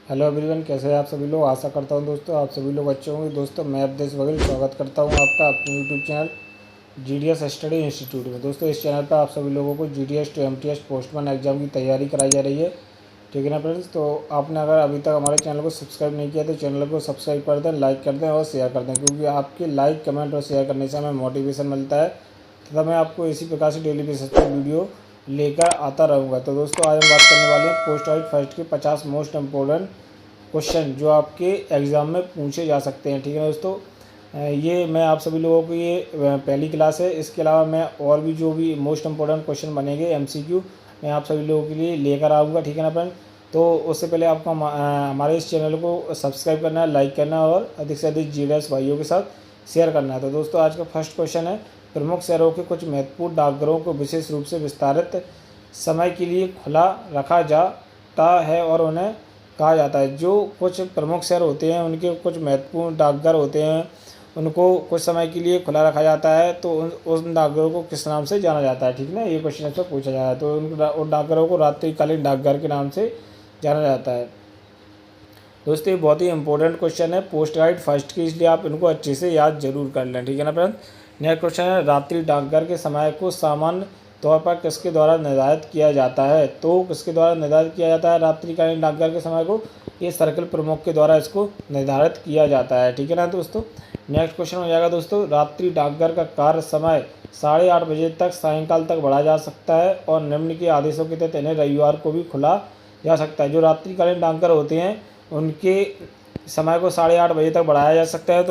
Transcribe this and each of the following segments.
Hello everyone, कैसे हैं आप सभी लोग। आशा करता हूं दोस्तों आप सभी लोग अच्छे होंगे। दोस्तों मैं अवधेश बघेल स्वागत करता हूं आपका अपने YouTube channel GDS study institute में। दोस्तों इस चैनल पर आप सभी लोगों को GDS to MTS postman exam की तैयारी कराई जा रही है। ठीक है ना फ्रेंड्स। तो आपने अगर अभी तक हमारे चैनल को सब्सक्राइब नहीं किया तो चैनल को सब्सक्राइब कर दें, लाइक कर दें और शेयर कर दें, क्योंकि आपके लाइक कमेंट और शेयर करने से हमें मोटिवेशन मिलता है तथा मैं आपको इसी प्रकार से डेली बेसिस पर वीडियो लेकर आता रहूँगा। तो दोस्तों आज हम बात करने वाले हैं पोस्ट ग्रेजुएट फर्स्ट के 50 मोस्ट इम्पोर्टेंट क्वेश्चन जो आपके एग्ज़ाम में पूछे जा सकते हैं। ठीक है दोस्तों, ये मैं आप सभी लोगों को ये पहली क्लास है। इसके अलावा मैं और भी जो भी मोस्ट इम्पोर्टेंट क्वेश्चन बनेंगे एमसीक्यू मैं आप सभी लोगों के लिए लेकर आऊँगा। ठीक है ना फ्रेंड। तो उससे पहले आपको हमारे इस चैनल को सब्सक्राइब करना है, लाइक करना है और अधिक से अधिक जीडीएस भाइयों के साथ शेयर करना है। तो दोस्तों आज का फर्स्ट क्वेश्चन है, प्रमुख शहरों के कुछ महत्वपूर्ण डाकघरों को विशेष रूप से विस्तारित समय के लिए खुला रखा जाता है और उन्हें कहा जाता है। जो कुछ प्रमुख शहर होते हैं उनके कुछ महत्वपूर्ण डाकघर होते हैं, उनको कुछ समय के लिए खुला रखा जाता है, तो उन डाकघरों को किस नाम से जाना जाता है। ठीक है ना, ये क्वेश्चन इसमें पूछा जाता है। तो उन डाकघरों को रात्रिकालीन डाकघर के नाम से जाना जाता है। दोस्तों ये बहुत ही इंपॉर्टेंट क्वेश्चन है पोस्ट ग्रेजुएट फर्स्ट की, इसलिए आप इनको अच्छे से याद जरूर कर लें। ठीक है ना फ्रेंड। नेक्स्ट क्वेश्चन है, रात्रि डाकघर के समय को सामान्य तौर पर किसके द्वारा निर्धारित किया जाता है। तो किसके द्वारा निर्धारित किया जाता है रात्रिकालीन डाकघर के समय को, ये सर्कल प्रमुख के द्वारा इसको निर्धारित किया जाता है। ठीक है ना दोस्तों। नेक्स्ट क्वेश्चन हो जाएगा दोस्तों, रात्रि डाकघर का कार्य समय 8:30 बजे तक सायंकाल तक बढ़ाया जा सकता है और निम्न के आदेशों के तहत इन्हें रविवार को भी खुला जा सकता है। जो रात्रिकालीन डाकघर होते हैं उनके समय को 8:30 बजे तक बढ़ाया जा सकता है।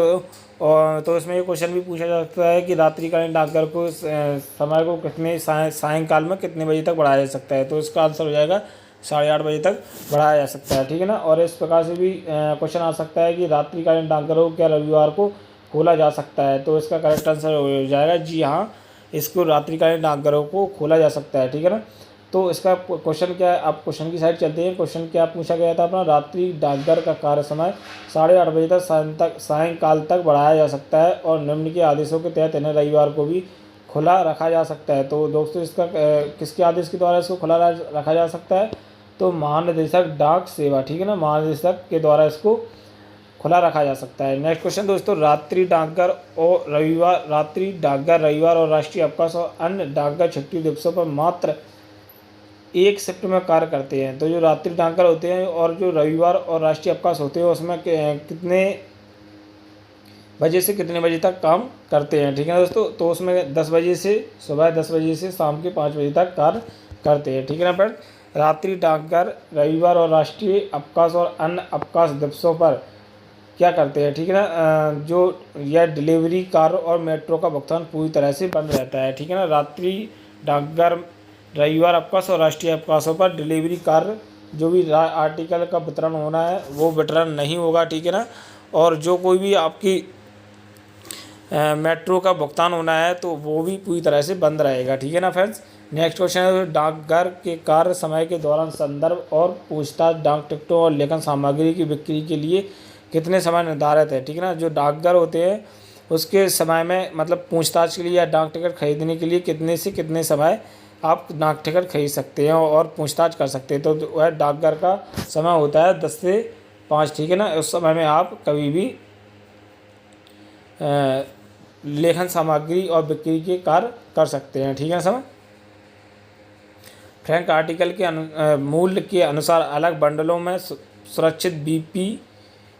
तो इसमें ये क्वेश्चन भी पूछा जा सकता है कि रात्रिकालीन डाकघर को समय को कितने सायंकाल में कितने बजे तक बढ़ाया जा सकता है। तो इसका आंसर हो जाएगा 8:30 बजे तक बढ़ाया जा सकता है। ठीक है ना। और इस प्रकार से भी क्वेश्चन आ सकता है कि रात्रिकालीन डाकघरों को क्या रविवार को खोला जा सकता है। तो इसका करेक्ट आंसर हो जाएगा जी हाँ, इसको रात्रिकालीन डाकघरों को खोला जा सकता है। ठीक है ना। तो इसका क्वेश्चन क्या है, आप क्वेश्चन की साइड चलते हैं। क्वेश्चन क्या पूछा गया था अपना, रात्रि डाकघर का कार्य समय 8:30 बजे तक सायंकाल तक बढ़ाया जा सकता है और निम्न के आदेशों के तहत इन्हें रविवार को भी खुला रखा जा सकता है। तो दोस्तों इसका किसके आदेश के द्वारा इसको खुला रखा जा सकता है, तो महानिदेशक डाक सेवा। ठीक है ना, महानिदेशक के द्वारा इसको खुला रखा जा सकता है। नेक्स्ट क्वेश्चन दोस्तों, रात्रि डाकघर रविवार और राष्ट्रीय अवकाश और अन्य डाकघर छुट्टी दिवसों पर मात्र एक शिफ्ट में कार्य करते हैं। तो जो रात्रि डाकघर होते हैं और जो रविवार और राष्ट्रीय अवकाश होते हैं उसमें कितने बजे से कितने बजे तक काम करते हैं। ठीक है दोस्तों। तो उसमें 10 बजे से सुबह 10 बजे से शाम के 5 बजे तक कार्य करते हैं। ठीक है ना फ्रेंड। रात्रि डाकघर रविवार और राष्ट्रीय अवकाश और अन्य अवकाश दिवसों पर क्या करते हैं। ठीक है ना, जो यह डिलीवरी कार और मेट्रो का भुगतान पूरी तरह से बंद रहता है। ठीक है ना। रात्रि डाकघर रविवार अवकाश और राष्ट्रीय अवकाशों पर डिलीवरी कार्य जो भी आर्टिकल का वितरण होना है वो वितरण नहीं होगा। ठीक है ना। और जो कोई भी आपकी मेट्रो का भुगतान होना है तो वो भी पूरी तरह से बंद रहेगा। ठीक है ना फ्रेंड्स। नेक्स्ट क्वेश्चन है, डाकघर के कार्य समय के दौरान संदर्भ और पूछताछ डाक टिकटों और लेखन सामग्री की बिक्री के लिए कितने समय निर्धारित है। ठीक है ना। जो डाकघर होते हैं उसके समय में मतलब पूछताछ के लिए या डाक टिकट खरीदने के लिए कितने से कितने समय आप डाक टिकट खरीद सकते हैं और पूछताछ कर सकते हैं। तो वह डाकघर का समय होता है 10 से 5। ठीक है ना। उस समय में आप कभी भी लेखन सामग्री और बिक्री के कार्य कर सकते हैं। ठीक है ना समय। फ्रैंक आर्टिकल के मूल्य के अनुसार अलग बंडलों में सुरक्षित बीपी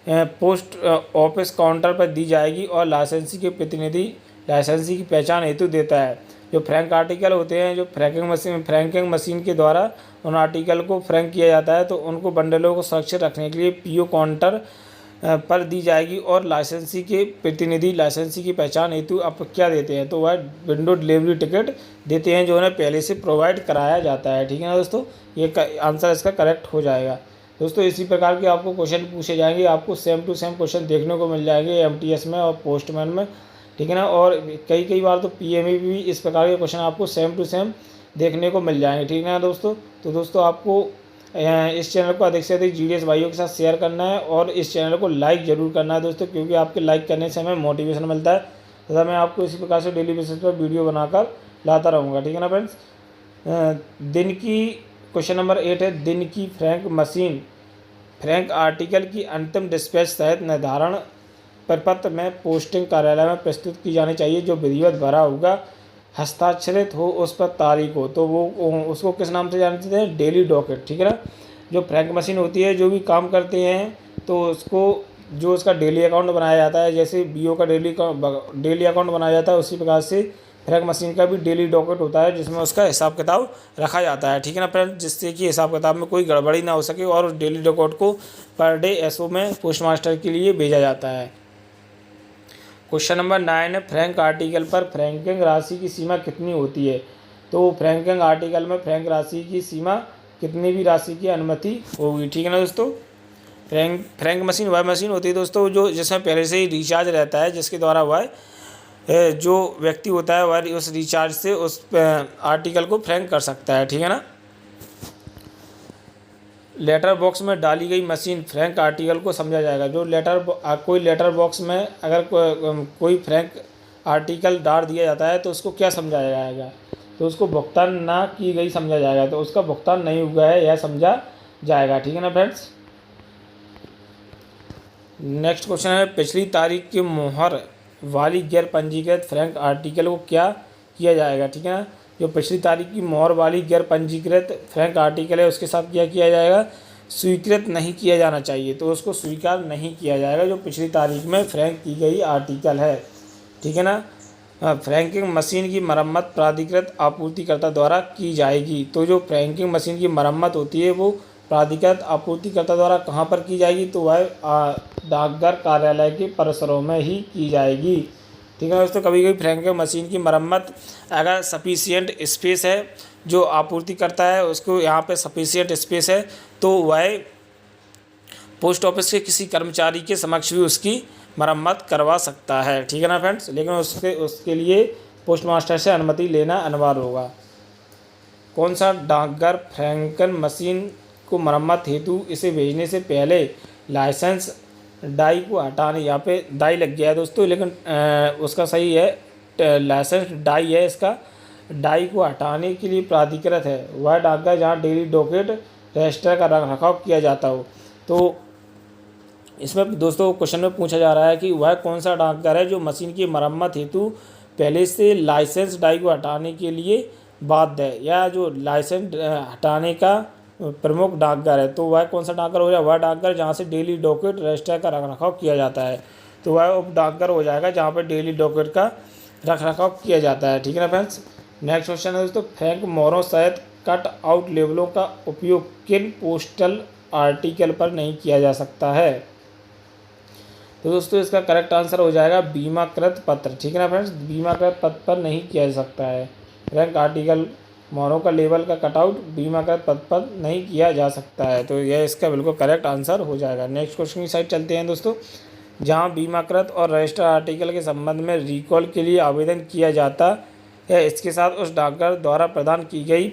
पोस्ट ऑफिस काउंटर पर दी जाएगी और लाइसेंसी के प्रतिनिधि लाइसेंसी की पहचान हेतु देता है। जो फ्रैंक आर्टिकल होते हैं, जो फ्रैंकिंग मशीन के द्वारा उन आर्टिकल को फ्रैंक किया जाता है, तो उनको बंडलों को सुरक्षित रखने के लिए पीओ काउंटर पर दी जाएगी और लाइसेंसी के प्रतिनिधि लाइसेंसी की पहचान हेतु आप क्या देते हैं, तो वह विंडो डिलीवरी टिकट देते हैं जो उन्हें पहले से प्रोवाइड कराया जाता है। ठीक है ना दोस्तों, ये आंसर इसका करेक्ट हो जाएगा। दोस्तों इसी प्रकार के आपको क्वेश्चन पूछे जाएंगे, आपको सेम टू सेम क्वेश्चन देखने को मिल जाएंगे एमटीएस में और पोस्टमैन में। ठीक है ना। और कई बार तो पीएमई भी इस प्रकार के क्वेश्चन आपको सेम टू सेम देखने को मिल जाएंगे। ठीक है ना दोस्तों। तो दोस्तों आपको इस चैनल को अधिक से अधिक जीडीएस भाइयों के साथ शेयर करना है और इस चैनल को लाइक ज़रूर करना है दोस्तों, क्योंकि आपके लाइक करने से हमें मोटिवेशन मिलता है तथा मैं आपको इसी प्रकार से डेली बेसिस पर वीडियो बनाकर लाता रहूँगा। ठीक है ना फ्रेंड्स। दिन की क्वेश्चन नंबर 8 है, दिन की फ्रैंक मशीन फ्रैंक आर्टिकल की अंतिम डिस्पैच सहित निर्धारण प्रपत्र में पोस्टिंग कार्यालय में प्रस्तुत की जानी चाहिए, जो विधिवत भरा होगा, हस्ताक्षरित हो, उस पर तारीख हो। तो वो उसको किस नाम से जानते हैं? Daily docket. ठीक है ना। जो फ्रैंक मशीन होती है, जो भी काम करते हैं तो उसको जो उसका डेली अकाउंट बनाया जाता है, जैसे बीओ का डेली अकाउंट बनाया जाता है, उसी प्रकार से फ्रैंक मशीन का भी डेली डॉकेट होता है, जिसमें उसका हिसाब किताब रखा जाता है। ठीक है ना फ्रेंड, जिससे कि हिसाब किताब में कोई गड़बड़ी ना हो सके और उस डेली डॉकेट को पर डे एसओ में पोस्ट मास्टर के लिए भेजा जाता है। क्वेश्चन नंबर 9 है, फ्रैंक आर्टिकल पर फ्रैंकिंग राशि की सीमा कितनी होती है? तो फ्रैंकिंग आर्टिकल में फ्रैंक राशि की सीमा कितनी भी राशि की अनुमति होगी। ठीक है ना दोस्तों। फ्रैंक मशीन वह मशीन होती है दोस्तों जो जिसमें पहले से ही रिचार्ज रहता है, जिसके द्वारा वह जो व्यक्ति होता है वह उस रिचार्ज से उस आर्टिकल को फ्रैंक कर सकता है। ठीक है ना। लेटर बॉक्स में डाली गई मशीन फ्रैंक आर्टिकल को समझा जाएगा। जो कोई लेटर बॉक्स में अगर कोई फ्रैंक आर्टिकल डाल दिया जाता है तो उसको क्या समझाया जाएगा? तो उसको भुगतान ना की गई समझा जाएगा, तो उसका भुगतान नहीं हुआ है यह समझा जाएगा। ठीक है ना फ्रेंड्स। नेक्स्ट क्वेश्चन है, पिछली तारीख की मोहर वाली गैर पंजीकृत फ्रैंक आर्टिकल को क्या किया जाएगा? ठीक है ना। जो पिछली तारीख की मोहर वाली गैर पंजीकृत फ्रैंक आर्टिकल है उसके साथ क्या किया जाएगा? स्वीकृत नहीं किया जाना चाहिए, तो उसको स्वीकार नहीं किया जाएगा जो पिछली तारीख में फ्रैंक की गई आर्टिकल है। ठीक है ना। फ्रैंकिंग मशीन की मरम्मत प्राधिकृत आपूर्तिकर्ता द्वारा की जाएगी। तो जो फ्रैंकिंग मशीन की मरम्मत होती है वो प्राधिकृत आपूर्तिकर्ता द्वारा कहाँ पर की जाएगी? तो वह डाकघर कार्यालय के परिसरों में ही की जाएगी। ठीक है दोस्तों। कभी कभी फ्रैंकिंग मशीन की मरम्मत अगर सफिशिएंट स्पेस है, जो आपूर्ति करता है उसको यहाँ पे सफिशिएंट स्पेस है, तो वह पोस्ट ऑफिस के किसी कर्मचारी के समक्ष भी उसकी मरम्मत करवा सकता है। ठीक है ना फ्रेंड्स। लेकिन उसके लिए पोस्ट मास्टर से अनुमति लेना अनिवार्य होगा। कौन सा डाकघर फ्रैंकन मशीन को मरम्मत हेतु इसे भेजने से पहले लाइसेंस डाई को हटाने, यहाँ पे डाई लग गया है दोस्तों, लेकिन उसका सही है लाइसेंस डाई है, इसका डाई को हटाने के लिए प्राधिकृत है वह डाकघर जहाँ डेली डॉकेट रजिस्टर का रख रखाव किया जाता हो। तो इसमें दोस्तों क्वेश्चन में पूछा जा रहा है कि वह कौन सा डाकघर है जो मशीन की मरम्मत हेतु पहले से लाइसेंस डाई को हटाने के लिए बाध्य है, या जो लाइसेंस हटाने का प्रमुख डाकघर है। तो वह कौन सा डाकघर हो जाएगा? वह डाकघर जहाँ से डेली डॉकेट रजिस्टर का रख रखाव किया जाता है, तो वह उप डाकघर हो जाएगा जहाँ पर डेली डॉकेट का रख रखाव किया जाता है। ठीक है ना फ्रेंड्स। नेक्स्ट क्वेश्चन है दोस्तों, फ्रैंक मोहरों सहित कट आउट लेबलों का उपयोग किन पोस्टल आर्टिकल पर नहीं किया जा सकता है? तो दोस्तों इसका करेक्ट आंसर हो जाएगा बीमाकृत पत्र। ठीक है ना फ्रेंड्स। बीमाकृत पत्र पर नहीं किया जा सकता है फ्रैंक आर्टिकल मोहरों का लेबल का कटआउट बीमाकृत पत्र पर नहीं किया जा सकता है, तो यह इसका बिल्कुल करेक्ट आंसर हो जाएगा। नेक्स्ट क्वेश्चन की साइड चलते हैं दोस्तों। जहां बीमाकृत और रजिस्टर आर्टिकल के संबंध में रिकॉल के लिए आवेदन किया जाता है, इसके साथ उस डाकघर द्वारा प्रदान की गई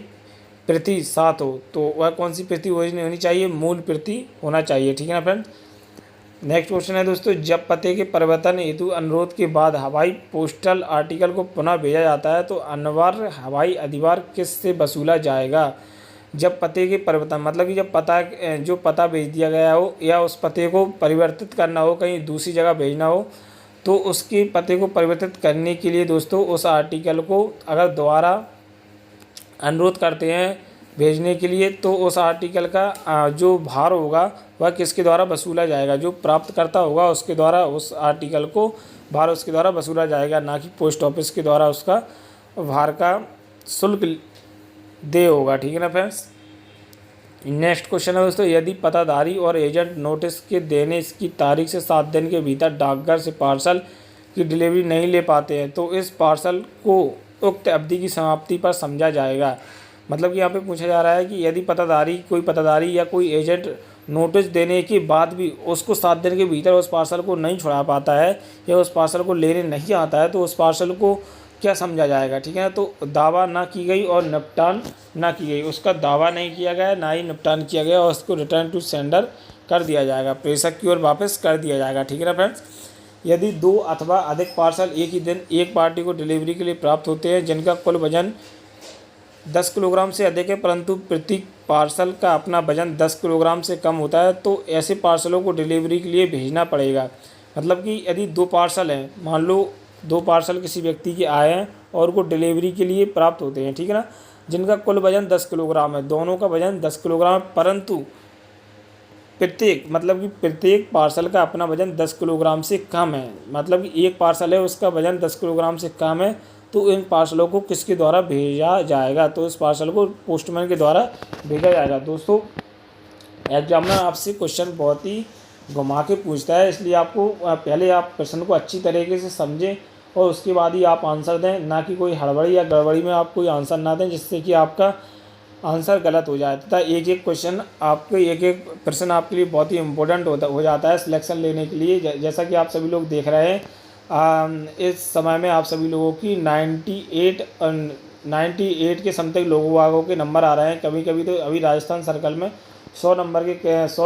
प्रति साथ हो, तो वह कौन सी प्रति होनी चाहिए? मूल प्रति होना चाहिए। ठीक है ना फ्रेंड। नेक्स्ट क्वेश्चन है दोस्तों, जब पते के परिवर्तन हेतु अनुरोध के बाद हवाई पोस्टल आर्टिकल को पुनः भेजा जाता है तो अनिवार्य हवाई अधिभार किस से वसूला जाएगा? जब पते के परिवर्तन मतलब कि जब जो पता भेज दिया गया हो या उस पते को परिवर्तित करना हो, कहीं दूसरी जगह भेजना हो, तो उसके पते को परिवर्तित करने के लिए दोस्तों उस आर्टिकल को अगर दोबारा अनुरोध करते हैं भेजने के लिए, तो उस आर्टिकल का जो भार होगा वह किसके द्वारा वसूला जाएगा? जो प्राप्तकर्ता होगा उसके द्वारा उस आर्टिकल को भार उसके द्वारा वसूला जाएगा, ना कि पोस्ट ऑफिस के द्वारा उसका भार का शुल्क दे होगा। ठीक है ना फ्रेंड्स। नेक्स्ट क्वेश्चन है दोस्तों, यदि पताधारी और एजेंट नोटिस के देने की तारीख से 7 दिन के भीतर डाकघर से पार्सल की डिलीवरी नहीं ले पाते हैं तो इस पार्सल को उक्त अवधि की समाप्ति पर समझा जाएगा। मतलब कि यहाँ पे पूछा जा रहा है कि यदि कोई पताधारी या कोई एजेंट नोटिस देने के बाद भी उसको 7 दिन के भीतर उस पार्सल को नहीं छुड़ा पाता है या उस पार्सल को लेने नहीं आता है, तो उस पार्सल को क्या समझा जाएगा? ठीक है ना। तो दावा ना की गई और निपटान ना की गई, उसका दावा नहीं किया गया ना ही निपटान किया गया और उसको रिटर्न टू सेंडर कर दिया जाएगा, प्रेषक की ओर वापस कर दिया जाएगा। ठीक है ना फ्रेंड्स। यदि 2 अथवा अधिक पार्सल एक ही दिन एक पार्टी को डिलीवरी के लिए प्राप्त होते हैं जिनका कुल वजन 10 किलोग्राम से अधिक है परंतु प्रत्येक पार्सल का अपना वजन 10 किलोग्राम से कम होता है तो ऐसे पार्सलों को डिलीवरी के लिए भेजना पड़ेगा। मतलब कि यदि 2 पार्सल हैं, मान लो 2 पार्सल किसी व्यक्ति के आए हैं और वो डिलीवरी के लिए प्राप्त होते हैं, ठीक है ना, जिनका कुल वजन 10 किलोग्राम है, दोनों का वजन 10 किलोग्राम है, परंतु प्रत्येक पार्सल का अपना वजन 10 किलोग्राम से कम है। मतलब कि एक पार्सल है उसका वजन 10 किलोग्राम से कम है तो इन पार्सलों को किसके द्वारा भेजा जाएगा, तो इस पार्सल को पोस्टमैन के द्वारा भेजा जाएगा। दोस्तों एग्जामिनर आपसे क्वेश्चन बहुत ही घुमा के पूछता है, इसलिए आपको पहले आप प्रश्न को अच्छी तरीके से समझें और उसके बाद ही आप आंसर दें, ना कि कोई हड़बड़ी या गड़बड़ी में आप कोई आंसर ना दें जिससे कि आपका आंसर गलत हो जाए तथा एक एक प्रश्न आपके लिए बहुत ही इम्पोर्टेंट हो जाता है सिलेक्शन लेने के लिए। जैसा कि आप सभी लोग देख रहे हैं इस समय में आप सभी लोगों की 98 के समथिंग लोगों के नंबर आ रहे हैं। कभी कभी तो अभी राजस्थान सर्कल में 100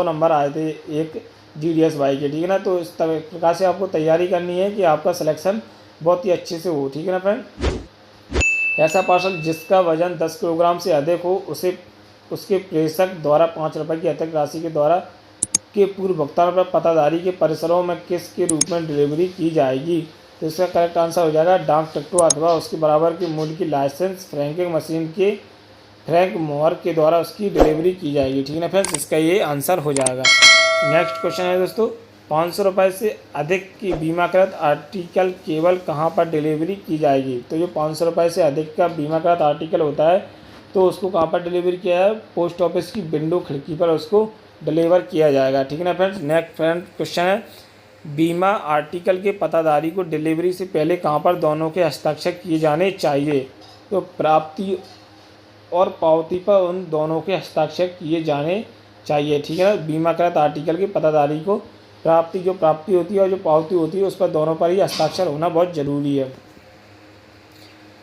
नंबर आए थे एक GDS के, ठीक है ना। तो इस प्रकार से आपको तैयारी करनी है कि आपका सिलेक्शन बहुत ही अच्छे से हो, ठीक है ना फ्रेंड। ऐसा पार्सल जिसका वजन 10 किलोग्राम से अधिक हो उसे उसके प्रेषक द्वारा 5 रुपये की अतिरिक्त राशि के पूर्व भुगतान पर पताधारी के परिसरों में किस के रूप में डिलीवरी की जाएगी। तो इसका करेक्ट आंसर हो जाएगा डाक टिकटों अथवा उसके बराबर के मूल्य की लाइसेंस फ्रैंकिंग मशीन के फ्रैंक मोहर के द्वारा उसकी डिलीवरी की जाएगी, ठीक है ना फ्रेंड्स। इसका ये आंसर हो जाएगा। नेक्स्ट क्वेश्चन है दोस्तों, 500 रुपये से अधिक की बीमाकृत आर्टिकल केवल कहाँ पर डिलीवरी की जाएगी। तो जो 500 रुपये से अधिक का बीमाकृत आर्टिकल होता है तो उसको कहाँ पर डिलीवरी किया है, पोस्ट ऑफिस की विंडो खिड़की पर उसको डिलीवर किया जाएगा, ठीक है ना फ्रेंड्स। नेक्स्ट क्वेश्चन है, बीमा आर्टिकल के पताधारी को डिलीवरी से पहले कहाँ पर दोनों के हस्ताक्षर किए जाने चाहिए। तो प्राप्ति और पावती पर उन दोनों के हस्ताक्षर किए जाने चाहिए, ठीक है ना। बीमाकृत आर्टिकल के पताधारी को जो प्राप्ति होती है और जो पावती होती है उस पर दोनों पर ही हस्ताक्षर होना बहुत ज़रूरी है।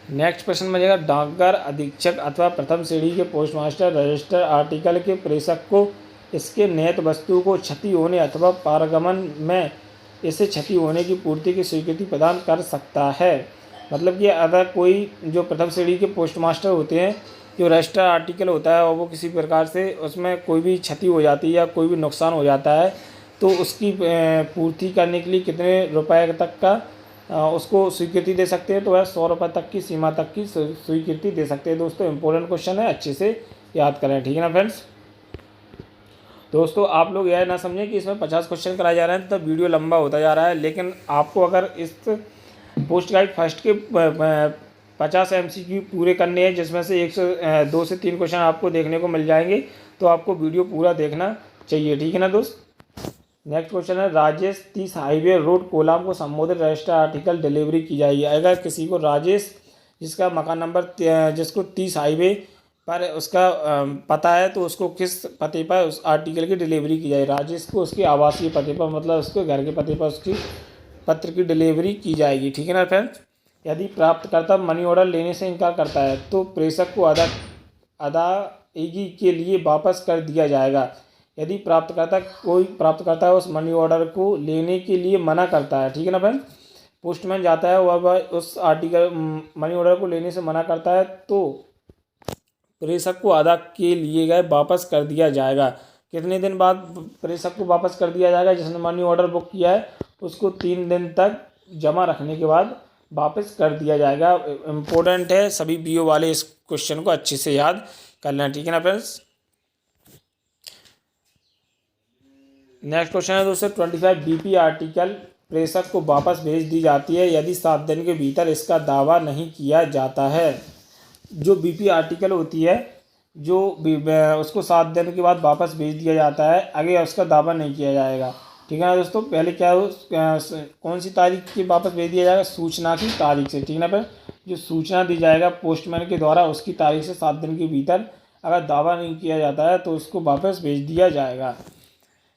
नेक्स्ट प्रश्न में जाएगा, डाकघर अधीक्षक अथवा प्रथम श्रेणी के पोस्टमास्टर रजिस्टर आर्टिकल के प्रेषक को इसके नियत वस्तु को क्षति होने अथवा पारगमन में इसे क्षति होने की पूर्ति की स्वीकृति प्रदान कर सकता है। मतलब कि अगर कोई जो प्रथम श्रेणी के पोस्टमास्टर होते हैं, जो रजिस्टर आर्टिकल होता है और वो किसी प्रकार से उसमें कोई भी क्षति हो जाती है या कोई भी नुकसान हो जाता है तो उसकी पूर्ति करने के लिए कितने रुपए तक का उसको स्वीकृति दे सकते हैं। तो वह 100 रुपये तक की सीमा तक की स्वीकृति दे सकते हैं। दोस्तों इंपॉर्टेंट क्वेश्चन है, अच्छे से याद करें, ठीक है ना फ्रेंड्स। दोस्तों आप लोग यह ना समझें कि इसमें 50 क्वेश्चन कराए जा रहे हैं तो वीडियो लंबा होता जा रहा है, लेकिन आपको अगर इस पोस्ट गाइड फर्स्ट के 50 MCQ पूरे करने हैं जिसमें से 2 से 3 क्वेश्चन आपको देखने को मिल जाएंगे, तो आपको वीडियो पूरा देखना चाहिए, ठीक है ना दोस्त। नेक्स्ट क्वेश्चन है, राजेश 30 हाईवे रोड कोलाम को संबोधित रजिस्टर आर्टिकल डिलीवरी की जाएगी। अगर किसी को राजेश जिसका मकान नंबर जिसको 30 हाईवे पर उसका पता है तो उसको किस पते पर उस आर्टिकल की डिलीवरी की जाए। राजेश को उसके आवासीय पते पर, मतलब उसके घर के पते पर उसकी पत्र की डिलीवरी की जाएगी, ठीक है ना फ्रेंड्स। यदि प्राप्तकर्ता मनी ऑर्डर लेने से इनकार करता है तो प्रेषक को अदायगी के लिए वापस कर दिया जाएगा। यदि प्राप्तकर्ता उस मनी ऑर्डर को लेने के लिए मना करता है, ठीक है ना फ्रेंड, पोस्टमैन जाता है वह उस आर्टिकल मनी ऑर्डर को लेने से मना करता है तो प्रेषक को अदा के लिए गए वापस कर दिया जाएगा। कितने दिन बाद प्रेषक को वापस कर दिया जाएगा? जिसने मनी ऑर्डर बुक किया है उसको 3 दिन तक जमा रखने के बाद वापस कर दिया जाएगा। इम्पोर्टेंट है, सभी BO वाले इस क्वेश्चन को अच्छे से याद कर लें, ठीक है ना फ्रेंड्स। नेक्स्ट क्वेश्चन है दोस्तों, 25 BP आर्टिकल प्रेषक को वापस भेज दी जाती है यदि 7 दिन के भीतर इसका दावा नहीं किया जाता है। जो BP आर्टिकल होती है जो उसको 7 दिन के बाद वापस भेज दिया जाता है अगर उसका दावा नहीं किया जाएगा, ठीक है ना दोस्तों। पहले क्या हो कौन सी तारीख के वापस भेज दिया जाएगा? सूचना की तारीख से, ठीक है ना। पर जो सूचना दी जाएगा पोस्टमैन के द्वारा उसकी तारीख से 7 दिन के भीतर अगर दावा नहीं किया जाता है तो उसको वापस भेज दिया जाएगा।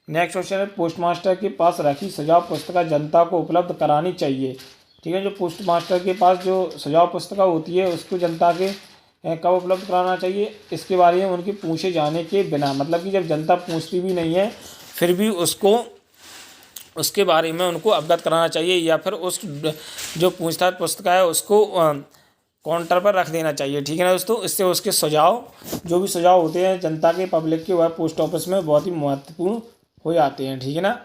नेक्स्ट क्वेश्चन है, पोस्टमास्टर के पास रखी सजाव पुस्तिका जनता को उपलब्ध करानी चाहिए, ठीक है। जो पोस्टमास्टर के पास जो सजाव पुस्तिका होती है उसको जनता के कब उपलब्ध कराना चाहिए, इसके बारे में उनके पूछे जाने के बिना, मतलब कि जब जनता पूछती भी नहीं है फिर भी उसके बारे में उनको अवगत कराना चाहिए, या फिर उस जो पूछताछ पुस्तिका है उसको काउंटर पर रख देना चाहिए। ठीक है ना दोस्तों, इससे उसके सुझाव जो भी सुझाव होते हैं जनता के, पब्लिक के, वह पोस्ट ऑफिस में बहुत ही महत्वपूर्ण हो जाते हैं। ठीक है ना।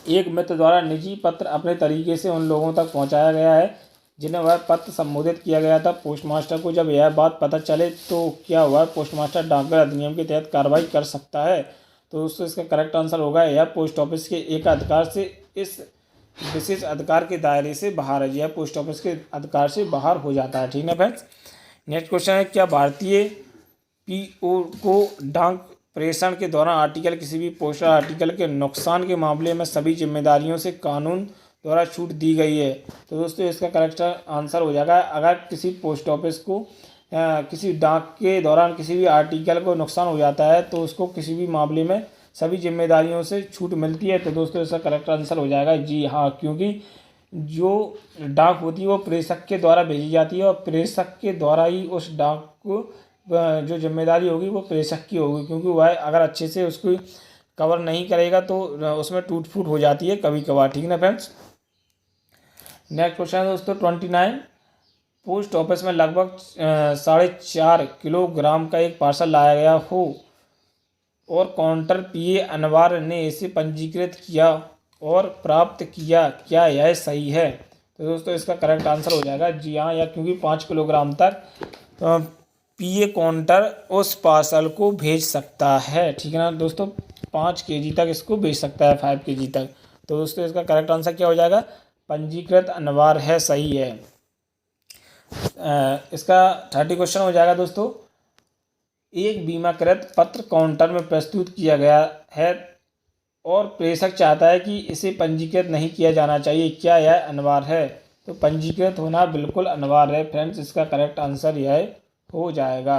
एक मित्र द्वारा निजी पत्र अपने तरीके से उन लोगों तक पहुंचाया गया है जिन्हें वह पत्र संबोधित किया गया था। पोस्टमास्टर को जब यह बात पता चले तो क्या वह पोस्टमास्टर डाकघर अधिनियम के तहत कार्रवाई कर सकता है? तो दोस्तों इसका करेक्ट आंसर होगा यह पोस्ट ऑफिस के एक अधिकार से इस विशेष अधिकार के दायरे से बाहर है। यह पोस्ट ऑफिस के अधिकार से बाहर हो जाता है। ठीक है फ्रेंड्स। नेक्स्ट क्वेश्चन है, क्या भारतीय पीओ को डाक प्रेषण के दौरान आर्टिकल किसी भी पोस्टल आर्टिकल के नुकसान के मामले में सभी जिम्मेदारियों से कानून द्वारा छूट दी गई है? तो दोस्तों इसका करेक्ट आंसर हो जाएगा, अगर किसी पोस्ट ऑफिस को किसी डाक के दौरान किसी भी आर्टिकल को नुकसान हो जाता है तो उसको किसी भी मामले में सभी जिम्मेदारियों से छूट मिलती है। तो दोस्तों इसका करेक्ट आंसर हो जाएगा जी हाँ, क्योंकि जो डाक होती है वो प्रेषक के द्वारा भेजी जाती है और प्रेषक के द्वारा ही उस डाक को जो जिम्मेदारी होगी वो प्रेषक की होगी, क्योंकि वह अगर अच्छे से उसको कवर नहीं करेगा तो उसमें टूट फूट हो जाती है कभी कभार। ठीक है ना फ्रेंड्स। नेक्स्ट क्वेश्चन है दोस्तों 29। पोस्ट ऑफिस में लगभग 4.5 किलोग्राम का एक पार्सल लाया गया हो और काउंटर पीए अनवर ने इसे पंजीकृत किया और प्राप्त किया, क्या यह सही है? तो दोस्तों इसका करेक्ट आंसर हो जाएगा जी हाँ, या क्योंकि 5 किलोग्राम तक पीए काउंटर उस पार्सल को भेज सकता है। ठीक है ना दोस्तों, 5 केजी तक इसको भेज सकता है, 5 केजी तक। तो दोस्तों इसका करेक्ट आंसर क्या हो जाएगा? पंजीकृत अनिवार्य है, सही है। इसका 30 क्वेश्चन हो जाएगा दोस्तों, एक बीमाकृत पत्र काउंटर में प्रस्तुत किया गया है और प्रेषक चाहता है कि इसे पंजीकृत नहीं किया जाना चाहिए, क्या यह अनिवार्य है? तो पंजीकृत होना बिल्कुल अनिवार्य है फ्रेंड्स, इसका करेक्ट आंसर यह हो जाएगा।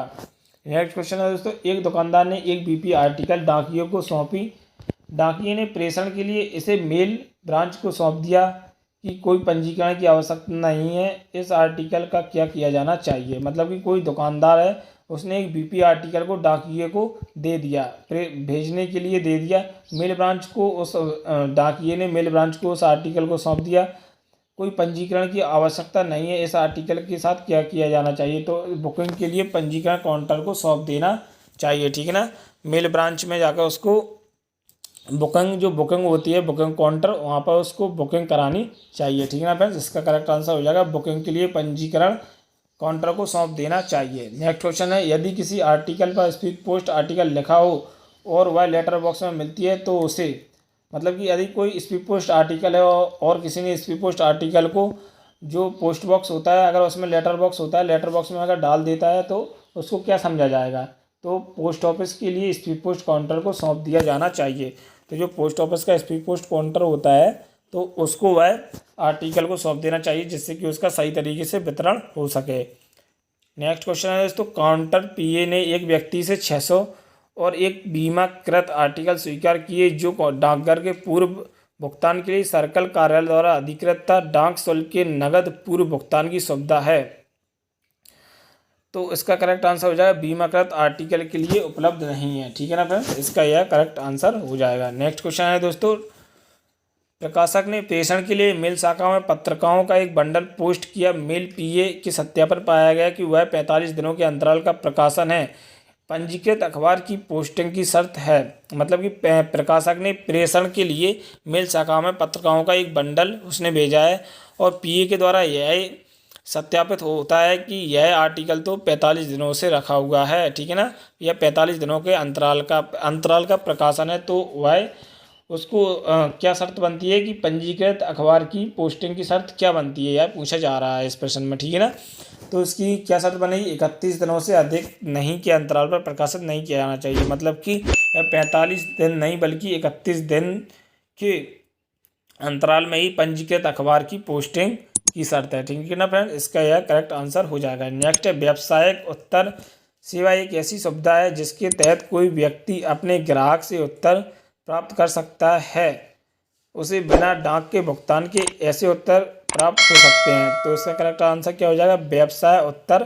नेक्स्ट क्वेश्चन है दोस्तों, एक दुकानदार ने एक बीपी आर्टिकल डाकियों को सौंपी। डाकिए ने प्रेषण के लिए इसे मेल ब्रांच को सौंप दिया कि कोई पंजीकरण की आवश्यकता नहीं है, इस आर्टिकल का क्या किया जाना चाहिए? मतलब कि कोई दुकानदार है, उसने एक बीपी आर्टिकल को डाकिए को दे दिया, भेजने के लिए दे दिया। मेल ब्रांच को उस डाकिए ने मेल ब्रांच को उस आर्टिकल को सौंप दिया, कोई पंजीकरण की आवश्यकता नहीं है, इस आर्टिकल के साथ क्या किया जाना चाहिए? तो बुकिंग के लिए पंजीकरण काउंटर को सौंप देना चाहिए। ठीक है ना, मेल ब्रांच में जाकर उसको बुकिंग जो बुकिंग होती है, बुकिंग काउंटर, वहाँ पर उसको बुकिंग करानी चाहिए। ठीक है ना फ्रेंड्स, इसका करेक्ट आंसर हो जाएगा बुकिंग के लिए पंजीकरण काउंटर को सौंप देना चाहिए। नेक्स्ट क्वेश्चन है, यदि किसी आर्टिकल पर स्पीड पोस्ट आर्टिकल लिखा हो और वह लेटर बॉक्स में मिलती है तो उसे, मतलब कि यदि कोई स्पीड पोस्ट आर्टिकल है और किसी ने स्पीड पोस्ट आर्टिकल को जो पोस्ट बॉक्स होता है अगर उसमें लेटर बॉक्स होता है, लेटर बॉक्स में अगर डाल देता है तो उसको क्या समझा जाएगा? तो पोस्ट ऑफिस के लिए स्पीड पोस्ट काउंटर को सौंप दिया जाना चाहिए। तो जो पोस्ट ऑफिस का स्पीड पोस्ट काउंटर होता है तो उसको वह आर्टिकल को सौंप देना चाहिए जिससे कि उसका सही तरीके से वितरण हो सके। नेक्स्ट क्वेश्चन है दोस्तों, काउंटर पीए ने एक व्यक्ति से 600 और एक बीमाकृत आर्टिकल स्वीकार किए जो डाकघर के पूर्व भुगतान के लिए सर्कल कार्यालय द्वारा अधिकृत था। डाक शुल्क के नगद पूर्व भुगतान की सुविधा है। तो इसका करेक्ट आंसर हो जाएगा बीमाकृत आर्टिकल के लिए उपलब्ध नहीं है। ठीक है ना फ्रेंड्स, इसका यह करेक्ट आंसर हो जाएगा। नेक्स्ट क्वेश्चन है दोस्तों, प्रकाशक ने प्रेषण के लिए मेल शाखा में पत्रिकाओं का एक बंडल पोस्ट किया। मेल पीए के सत्यापन पाया गया कि वह 45 दिनों के अंतराल का प्रकाशन है। पंजीकृत अखबार की पोस्टिंग की शर्त है, मतलब कि प्रकाशक ने प्रेषण के लिए मेल शाखा में पत्रिकाओं का एक बंडल उसने भेजा है और पीए के द्वारा यह सत्यापित होता है कि यह आर्टिकल तो 45 दिनों से रखा हुआ है। ठीक है ना, यह 45 दिनों के अंतराल का प्रकाशन है। तो वह उसको क्या शर्त बनती है कि पंजीकृत अखबार की पोस्टिंग की शर्त क्या बनती है, यह पूछा जा रहा है इस प्रश्न में। ठीक है ना, तो इसकी क्या शर्त बनेगी? 31 दिनों से अधिक नहीं के अंतराल पर प्रकाशित नहीं किया जाना चाहिए। मतलब कि यह 45 दिन नहीं बल्कि 31 दिन के अंतराल में ही पंजीकृत अखबार की पोस्टिंग की शर्त है। ठीक है ना फ्रेंड, इसका यह करेक्ट आंसर हो जाएगा। नेक्स्ट है, व्यावसायिक उत्तर सेवा एक ऐसी सुविधा है जिसके तहत कोई व्यक्ति अपने ग्राहक से उत्तर प्राप्त कर सकता है। उसे बिना डाक के भुगतान के ऐसे उत्तर प्राप्त हो सकते हैं। तो इसका करेक्ट आंसर क्या हो जाएगा? व्यवसाय उत्तर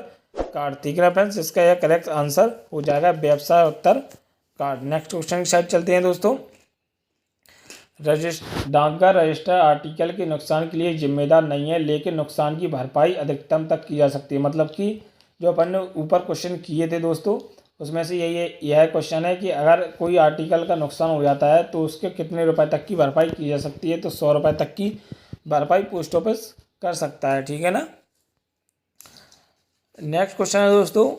कार्ड। ठीक है ना फ्रेंड्स, इसका यह करेक्ट आंसर हो जाएगा व्यवसाय उत्तर कार्ड। नेक्स्ट क्वेश्चन की साइड चलते हैं दोस्तों। डाकघर रजिस्टर आर्टिकल के नुकसान के लिए जिम्मेदार नहीं है, लेकिन नुकसान की भरपाई अधिकतम तक की जा सकती है। मतलब कि जो अपन ने ऊपर क्वेश्चन किए थे दोस्तों, उसमें से यह क्वेश्चन है कि अगर कोई आर्टिकल का नुकसान हो जाता है तो उसके कितने रुपए तक की भरपाई की जा सकती है। तो 100 रुपये तक की भरपाई पोस्ट ऑफिस कर सकता है, ठीक है ना। नेक्स्ट क्वेश्चन है दोस्तों,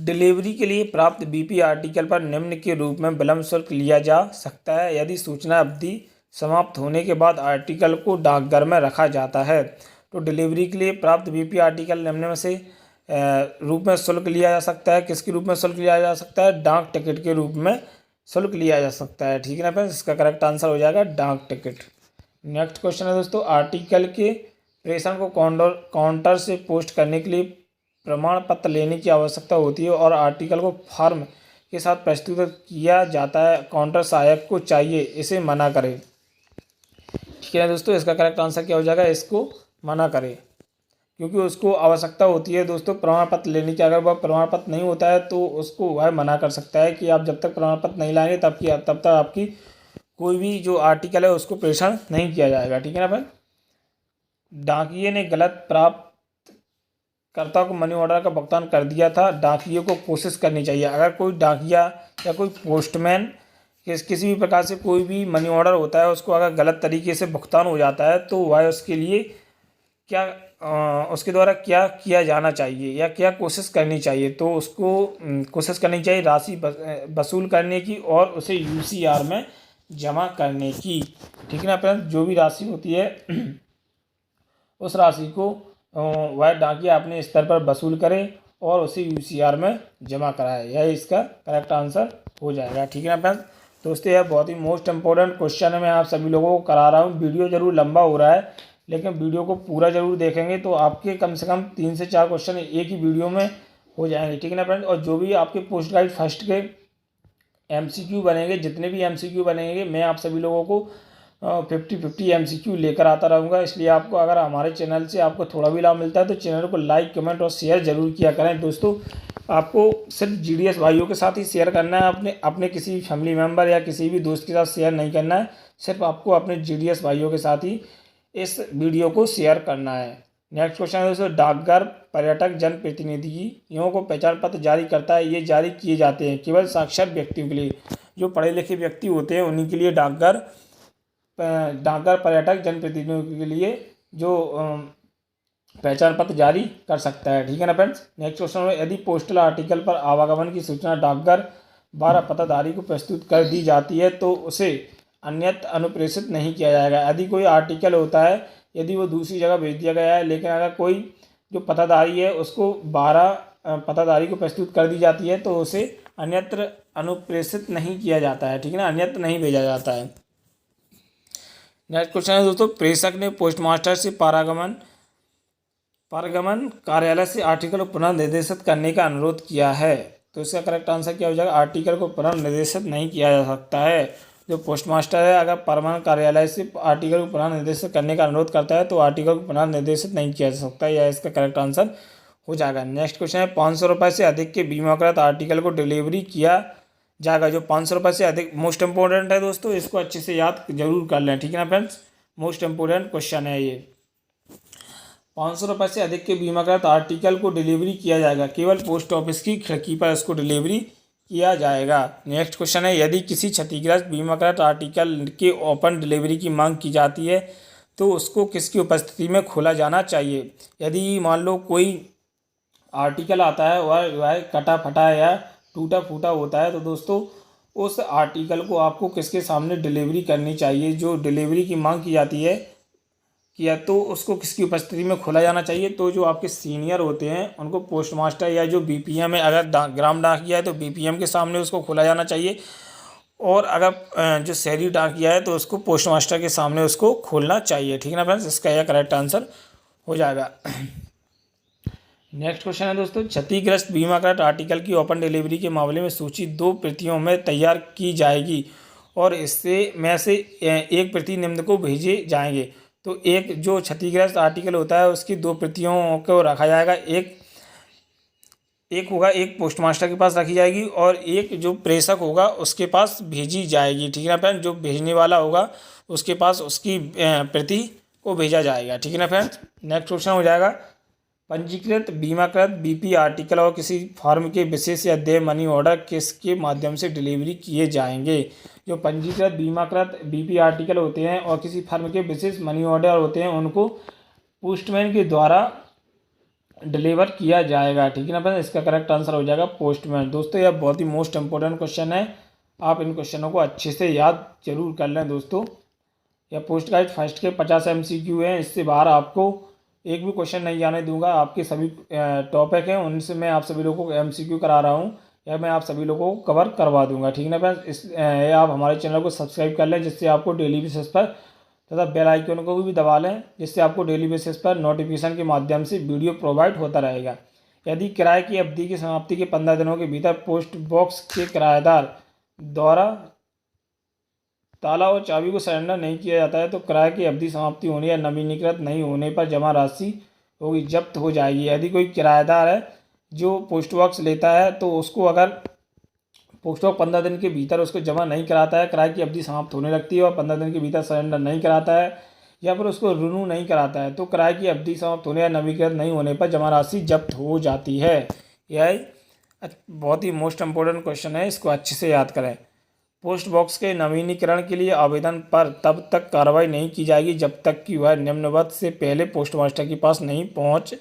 डिलीवरी के लिए प्राप्त बीपी आर्टिकल पर निम्न के रूप में विलम्ब शुल्क लिया जा सकता है यदि सूचना अवधि समाप्त होने के बाद आर्टिकल को डाकघर में रखा जाता है। तो डिलीवरी के लिए प्राप्त बीपी आर्टिकल निम्न में से रूप में शुल्क लिया जा सकता है। किसके रूप में शुल्क लिया जा सकता है? डाक टिकट के रूप में शुल्क लिया जा सकता है, ठीक है ना फ्रेंड्स। इसका करेक्ट आंसर हो जाएगा डाक टिकट। नेक्स्ट क्वेश्चन है दोस्तों, आर्टिकल के प्रेषण को काउंटर से पोस्ट करने के लिए प्रमाण पत्र लेने की आवश्यकता होती है और आर्टिकल को फॉर्म के साथ प्रस्तुत किया जाता है। काउंटर सहायक को चाहिए इसे मना करे, ठीक है दोस्तों। इसका करेक्ट आंसर क्या हो जाएगा? इसको मना करे, क्योंकि उसको आवश्यकता होती है दोस्तों प्रमाण पत्र लेने की। अगर वह प्रमाण पत्र नहीं होता है तो उसको वह मना कर सकता है कि आप जब तक प्रमाण पत्र नहीं लाएंगे तब तक आपकी कोई भी जो आर्टिकल है उसको प्रेषण नहीं किया जाएगा, ठीक है ना भाई। डाकिये ने गलत प्राप्त कर्ता को मनी ऑर्डर का भुगतान कर दिया था। डाकिये को कोशिश करनी चाहिए, अगर कोई डाकिया या कोई पोस्टमैन किसी भी प्रकार से कोई भी मनी ऑर्डर होता है उसको अगर गलत तरीके से भुगतान हो जाता है तो वह उसके लिए क्या उसके द्वारा क्या किया जाना चाहिए या क्या कोशिश करनी चाहिए। तो उसको कोशिश करनी चाहिए राशि वसूल करने की और उसे यूसीआर में जमा करने की, ठीक है ना फ्रेंड्स। जो भी राशि होती है उस राशि को वह डाकिया अपने स्तर पर वसूल करे और उसे यूसीआर में जमा कराए, यह इसका करेक्ट आंसर हो जाएगा, ठीक है ना फ्रेंड्स। दोस्तों यह बहुत ही मोस्ट इंपॉर्टेंट क्वेश्चन है, मैं आप सभी लोगों को करा रहा हूँ। वीडियो जरूर लंबा हो रहा है लेकिन वीडियो को पूरा जरूर देखेंगे तो आपके कम से कम 3 से 4 क्वेश्चन एक ही वीडियो में हो जाएंगे, ठीक है ना फ्रेंड्स। और जो भी आपके पोस्ट गाइड फर्स्ट के MCQ बनेंगे, जितने भी MCQ बनेंगे मैं आप सभी लोगों को 50-50 MCQ लेकर आता रहूँगा। इसलिए आपको अगर हमारे चैनल से आपको थोड़ा भी लाभ मिलता है तो चैनल को लाइक, कमेंट और शेयर जरूर किया करें दोस्तों। आपको सिर्फ GDS भाइयों के साथ ही शेयर करना है, अपने किसी फैमिली मेम्बर या किसी भी दोस्त के साथ शेयर नहीं करना है। सिर्फ आपको अपने GDS भाइयों के साथ ही इस वीडियो को शेयर करना है। नेक्स्ट क्वेश्चन है दोस्तों, डाकघर पर्यटक जनप्रतिनिधियों को पहचान पत्र जारी करता है। ये जारी किए जाते हैं केवल साक्षर व्यक्तियों के लिए। जो पढ़े लिखे व्यक्ति होते हैं उन्हीं के लिए डाकघर पर्यटक जनप्रतिनिधियों के लिए जो पहचान पत्र जारी कर सकता है, ठीक है ना फ्रेंड्स। नेक्स्ट क्वेश्चन है, यदि पोस्टल आर्टिकल पर आवागमन की सूचना डाकघर 12 पताधारी को प्रस्तुत कर दी जाती है तो उसे अन्यत्र अनुप्रेषित नहीं किया जाएगा। यदि कोई आर्टिकल होता है, यदि वो दूसरी जगह भेज दिया गया है, लेकिन अगर कोई जो पताधारी है उसको 12 पताधारी को प्रस्तुत कर दी जाती है तो उसे अन्यत्र अनुप्रेषित नहीं किया जाता है, ठीक है ना, अन्यत्र नहीं भेजा जाता है। नेक्स्ट क्वेश्चन है दोस्तों, प्रेषक ने पोस्टमास्टर से पारगमन कार्यालय से आर्टिकल को पुनः निर्देशित करने का अनुरोध किया है। तो इसका करेक्ट आंसर क्या हो जाएगा? आर्टिकल को पुनः निर्देशित नहीं किया जा सकता है। जो पोस्टमास्टर है अगर परमानेंट कार्यालय से आर्टिकल को पुनः निर्देशित करने का अनुरोध करता है तो आर्टिकल को पुनः निर्देशित नहीं किया जा सकता, यह इसका करेक्ट आंसर हो जाएगा। नेक्स्ट क्वेश्चन है, 500 रुपये से अधिक के बीमाकृत आर्टिकल को डिलीवरी किया जाएगा। जो 500 रुपये से अधिक मोस्ट इंपॉर्टेंट है दोस्तों, इसको अच्छे से याद जरूर कर लें, ठीक है ना फ्रेंड्स। मोस्ट इंपॉर्टेंट क्वेश्चन है ये। 500 रुपये से अधिक के बीमाकृत आर्टिकल को डिलीवरी किया जाएगा, केवल पोस्ट ऑफिस की खिड़की पर इसको डिलीवरी किया जाएगा। नेक्स्ट क्वेश्चन है, यदि किसी क्षतिग्रस्त बीमाकृत आर्टिकल के ओपन डिलीवरी की मांग की जाती है तो उसको किसकी उपस्थिति में खोला जाना चाहिए। यदि मान लो कोई आर्टिकल आता है वह कटा फटा या टूटा फूटा होता है तो दोस्तों उस आर्टिकल को आपको किसके सामने डिलीवरी करनी चाहिए। जो डिलीवरी की मांग की जाती है तो उसको किसकी उपस्थिति में खोला जाना चाहिए। तो जो आपके सीनियर होते हैं उनको पोस्टमास्टर या जो BPM है, अगर ग्राम डाकिया है तो BPM के सामने उसको खोला जाना चाहिए, और अगर जो शहरी डाकिया है तो उसको पोस्टमास्टर के सामने उसको खोलना चाहिए, ठीक है ना फ्रेंड्स। इसका यह करेक्ट आंसर हो जाएगा। नेक्स्ट क्वेश्चन है दोस्तों, क्षतिग्रस्त बीमाकृत आर्टिकल की ओपन डिलीवरी के मामले में सूची 2 प्रतियों में तैयार की जाएगी और इससे में से एक प्रति निम्न को भेजे जाएंगे। तो एक जो क्षतिग्रस्त आर्टिकल होता है उसकी 2 प्रतियों को रखा जाएगा, एक होगा, एक पोस्ट मास्टर के पास रखी जाएगी और एक जो प्रेषक होगा उसके पास भेजी जाएगी। ठीक है ना फ्रेंड, जो भेजने वाला होगा उसके पास उसकी प्रति को भेजा जाएगा। ठीक है ना फ्रेंड। नेक्स्ट क्वेश्चन हो जाएगा, पंजीकृत बीमाकृत बीपी आर्टिकल और किसी फॉर्म के विशेष या देय मनी ऑर्डर किसके माध्यम से डिलीवरी किए जाएंगे। जो पंजीकृत बीमाकृत बीपी आर्टिकल होते हैं और किसी फर्म के विशेष मनी ऑर्डर होते हैं उनको पोस्टमैन के द्वारा डिलीवर किया जाएगा। ठीक है ना फ्रेंड, इसका करेक्ट आंसर हो जाएगा पोस्टमैन। दोस्तों यह बहुत ही मोस्ट इंपॉर्टेंट क्वेश्चन है, आप इन क्वेश्चनों को अच्छे से याद जरूर कर लें दोस्तों। यह पोस्ट गाइड फर्स्ट के 50 MCQ हैं, इससे बाहर आपको एक भी क्वेश्चन नहीं आने दूंगा। आपके सभी टॉपिक हैं उनसे मैं आप सभी लोगों को MCQ करा रहा हूँ या मैं आप सभी लोगों को कवर करवा दूंगा। ठीक है ना फ्रेंड्स, आप हमारे चैनल को सब्सक्राइब कर लें जिससे आपको डेली बेसिस पर, तथा बेल आइकन को भी दबा लें जिससे आपको डेली बेसिस पर नोटिफिकेशन के माध्यम से वीडियो प्रोवाइड होता रहेगा। यदि किराए की अवधि की समाप्ति के 15 दिनों के भीतर पोस्ट बॉक्स के किराएदार द्वारा ताला और चाबी को सरेंडर नहीं किया जाता है तो किराए की अवधि समाप्ति होने या नवीनीकृत नहीं होने पर जमा राशि होगी जब्त हो जाएगी। यदि कोई किराएदार है जो पोस्ट बॉक्स लेता है तो उसको अगर पोस्ट बॉक्स 15 दिन के भीतर उसको जमा नहीं कराता है, किराए की अवधि समाप्त होने लगती है और 15 दिन के भीतर सरेंडर नहीं कराता है या फिर उसको रिन्यू नहीं कराता है तो किराए की अवधि समाप्त होने या नवीनीकृत नहीं होने पर जमा राशि जब्त हो जाती है। यह बहुत ही मोस्ट इंपॉर्टेंट क्वेश्चन है, इसको अच्छे से याद करें। पोस्ट बॉक्स के नवीनीकरण के लिए आवेदन पर तब तक कार्रवाई नहीं की जाएगी जब तक कि वह निम्नवत से पहले पोस्ट मास्टर के पास नहीं पहुंच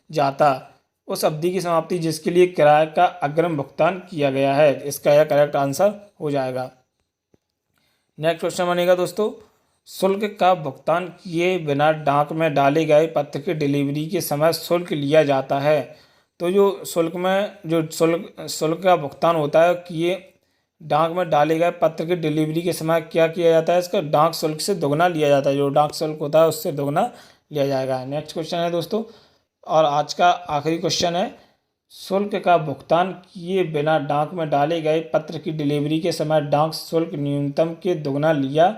जाता। उस अवधि की समाप्ति जिसके लिए किराए का अग्रिम भुगतान किया गया है। इसका यह करेक्ट आंसर हो जाएगा। नेक्स्ट क्वेश्चन बनेगा दोस्तों, शुल्क का भुगतान किए बिना डाक में डाले गए पत्र की डिलीवरी के समय शुल्क लिया जाता है। तो जो शुल्क का भुगतान होता है किए डाक में डाले गए पत्र की डिलीवरी के समय क्या किया जाता है, इसका डाक शुल्क से दोगुना लिया जाता है। जो डाक शुल्क होता है उससे दोगुना लिया जाएगा। नेक्स्ट क्वेश्चन है दोस्तों और आज का आखिरी क्वेश्चन है, शुल्क का भुगतान किए बिना डाक में डाले गए पत्र की डिलीवरी के समय डाक शुल्क न्यूनतम के दोगुना लिया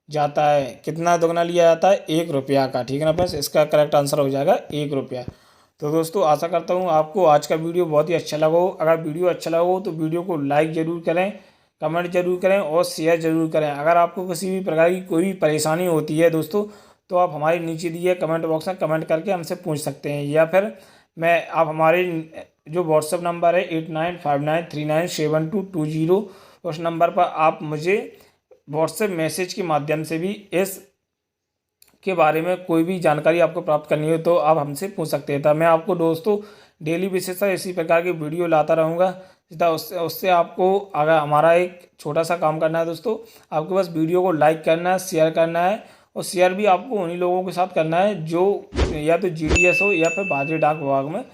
जाता है। कितना दोगुना लिया जाता है? 1 रुपया का। ठीक है ना फ्रेंड्स, इसका करेक्ट आंसर हो जाएगा 1 रुपया। तो दोस्तों आशा करता हूँ आपको आज का वीडियो बहुत ही अच्छा लगा हो। अगर वीडियो अच्छा लगा हो तो वीडियो को लाइक ज़रूर करें, कमेंट जरूर करें और शेयर ज़रूर करें। अगर आपको किसी भी प्रकार की कोई भी परेशानी होती है दोस्तों तो आप हमारे नीचे दिए कमेंट बॉक्स में कमेंट करके हमसे पूछ सकते हैं या फिर आप हमारे जो व्हाट्सएप नंबर है 8959397220 उस नंबर पर आप मुझे व्हाट्सएप मैसेज के माध्यम से भी इस के बारे में कोई भी जानकारी आपको प्राप्त करनी हो तो आप हमसे पूछ सकते हैं। मैं आपको दोस्तों डेली बेसिस पर इसी प्रकार की वीडियो लाता रहूँगा। उससे आपको अगर हमारा एक छोटा सा काम करना है दोस्तों, आपको बस वीडियो को लाइक करना है, शेयर करना है और शेयर भी आपको उन्हीं लोगों के साथ करना है जो या तो GDS हो या फिर भारतीय डाक विभाग में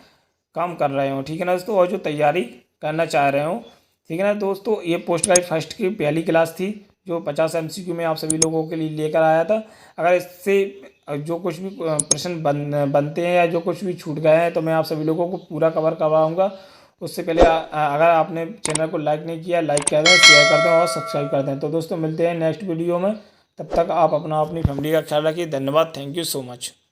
काम कर रहे हो। ठीक है ना दोस्तों, और जो तैयारी करना चाह रहे हो। ठीक है ना दोस्तों, ये पोस्ट गाइड फर्स्ट की पहली क्लास थी जो 50 MCQ में आप सभी लोगों के लिए लेकर आया था। अगर इससे जो कुछ भी प्रश्न बनते हैं या जो कुछ भी छूट गए हैं तो मैं आप सभी लोगों को पूरा कवर करवाऊँगा। उससे पहले अगर आपने चैनल को लाइक नहीं किया, लाइक कर दें, शेयर कर दें और सब्सक्राइब कर दें। तो दोस्तों मिलते हैं नेक्स्ट वीडियो में, तब तक आप अपनी फैमिली का ख्याल रखिए। धन्यवाद, थैंक यू सो मच।